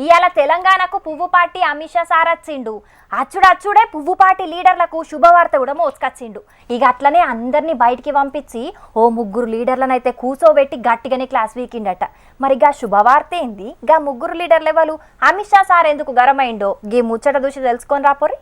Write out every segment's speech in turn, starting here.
ఇయాల తెలంగాణకు పువ్వు పార్టీ అమిత్ షా సార్ వచ్చిండు. అచ్చుడే పువ్వు పార్టీ లీడర్లకు శుభవార్త కూడా మోసుకొచ్చిండు. ఇక అట్లనే అందరినీ బయటికి పంపించి ఓ ముగ్గురు లీడర్లను అయితే కూర్చోబెట్టి గట్టిగానే క్లాస్ వీకిండట. మరి గా శుభవార్త ఏంది? గా ముగ్గురు లీడర్లు ఎవరు? అమిత్ షా సార్ ఎందుకు గరమైండో గీ ముచ్చట దూసి తెలుసుకొని రాపోరి.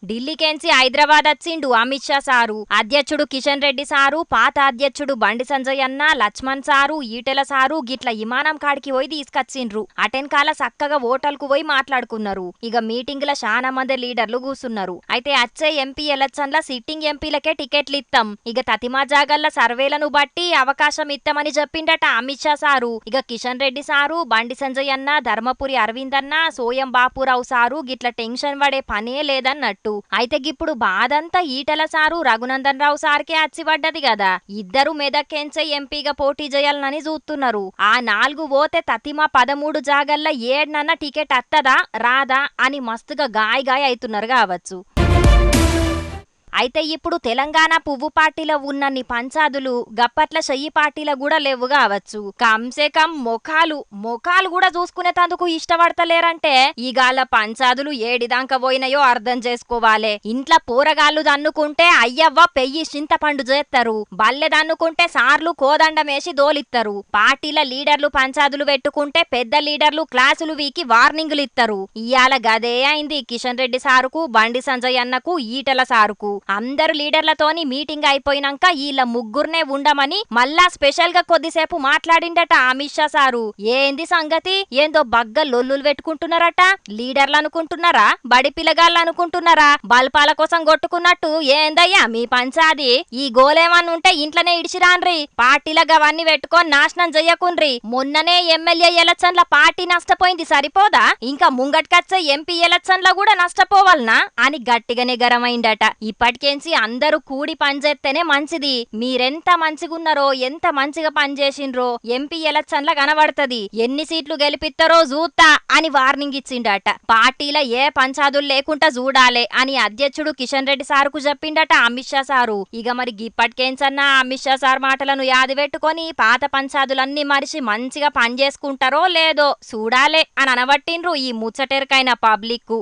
ఢిల్లీకేంచి హైదరాబాద్ వచ్చిండు అమిత్ షా సారు. అధ్యక్షుడు కిషన్ రెడ్డి సారు, పాత అధ్యక్షుడు బండి సంజయ్ అన్న, లక్ష్మణ్ సారు, ఈటెల సారు గిట్ల విమానం కాడికి పోయి తీసుకొచ్చిండ్రు. అటెన్కాల చక్కగా ఓటల్కు పోయి మాట్లాడుకున్నారు. ఇక మీటింగ్ ల చాలా మంది లీడర్లు కూసున్నారు. అయితే వచ్చే ఎంపీ ఎలక్షన్ల సిట్టింగ్ ఎంపీలకే టికెట్లు ఇస్తాం, ఇక తతిమా జాగల్ల సర్వేలను బట్టి అవకాశం ఇస్తామని చెప్పిండట అమిత్ షా సారు. ఇక కిషన్ రెడ్డి సారు, బండి సంజయ్ అన్న, ధర్మపురి అరవింద్ అన్న, సోయం బాపురావు సారు గిట్ల టెన్షన్ పడే పనే లేదన్నట్టు. అయితే గిప్పుడు బాధంతా ఈటెల సారు, రఘునందన్ రావు సార్కే అచ్చిపడ్డది కదా. ఇద్దరు మెదక్కెంచే ఎంపీగా పోటీ చేయాలని చూస్తున్నారు. ఆ 4 పోతే తతిమా 13 జాగల్ల 7 టికెట్ అత్తదా రాదా అని మస్తుగా గాయ అవుతున్నారు కావచ్చు. అయితే ఇప్పుడు తెలంగాణ పువ్వు పార్టీలో ఉన్నన్ని పంచాదులు గప్పట్ల చెయ్యి పార్టీలో కూడా లేవు కావచ్చు. కంసే కం మొఖాలు కూడా చూసుకునేటందుకు ఇష్టపడతలేరంటే ఈగాల పంచాదులు ఏడిదాకా పోయినాయో అర్థం చేసుకోవాలే. ఇంట్లో పోరగాళ్ళు దన్నుకుంటే అయ్యవ్వ పెయ్యి చింతపండు చేస్తారు, బల్లె దన్నుకుంటే సార్లు కోదండమేసి దోలిస్తారు. పార్టీల లీడర్లు పంచాదులు పెట్టుకుంటే పెద్ద లీడర్లు క్లాసులు వీకి వార్నింగులు ఇస్తారు. ఇయాల గదే అయింది కిషన్ రెడ్డి సారుకు, బండి సంజయ్ అన్నకు, ఈటెల సారుకు. అందరు లీడర్లతోని మీటింగ్ అయిపోయినాక వీళ్ళ ముగ్గురునే ఉండమని మళ్ళా స్పెషల్ గా కొద్దిసేపు మాట్లాడిండట అమిత్ షా సారు. ఏంది సంగతి? ఏందో బగ్గ లొల్లులు పెట్టుకుంటున్నారట. లీడర్లు అనుకుంటున్నారా, బడి పిల్లగాళ్ళు అనుకుంటున్నారా? బల్పాల కోసం కొట్టుకున్నట్టు ఏందయ్యా మీ పంచాది? ఈ గోలేమన్నా ఉంటే ఇంట్లోనే ఇడిచిరాన్రి, పార్టీలకు అవన్నీ పెట్టుకొని నాశనం చెయ్యకుండ్రి. మొన్ననే ఎమ్మెల్యే ఎలక్షన్ల పార్టీ నష్టపోయింది సరిపోదా, ఇంకా ముంగట్కచ్చే ఎంపీ ఎలక్షన్ల కూడా నష్టపోవాలనా అని గట్టిగానే గరమైందట. ఇప్పటికేంచి అందరూ కూడి పనిచేస్తేనే మంచిది. మీరెంత మంచిగున్నారో, ఎంత మంచిగా పనిచేసిండ్రో ఎంపీ ఎలక్షన్ల కనబడుతుంది. ఎన్ని సీట్లు గెలిపిస్తారో చూస్తా అని వార్నింగ్ ఇచ్చిండట. పార్టీల ఏ పంచాదులు లేకుండా చూడాలే అని అధ్యక్షుడు కిషన్ రెడ్డి సార్కు చెప్పిండట అమిత్ షా సారు. ఇక మరి ఇప్పటికేంచన్నా అమిత్ షా సార్ మాటలను యాది పెట్టుకొని పాత పంచాదులన్నీ మరిచి మంచిగా పనిచేసుకుంటారో లేదో చూడాలే అని అనబట్టిండ్రు ఈ ముచ్చటెరకైన పబ్లిక్.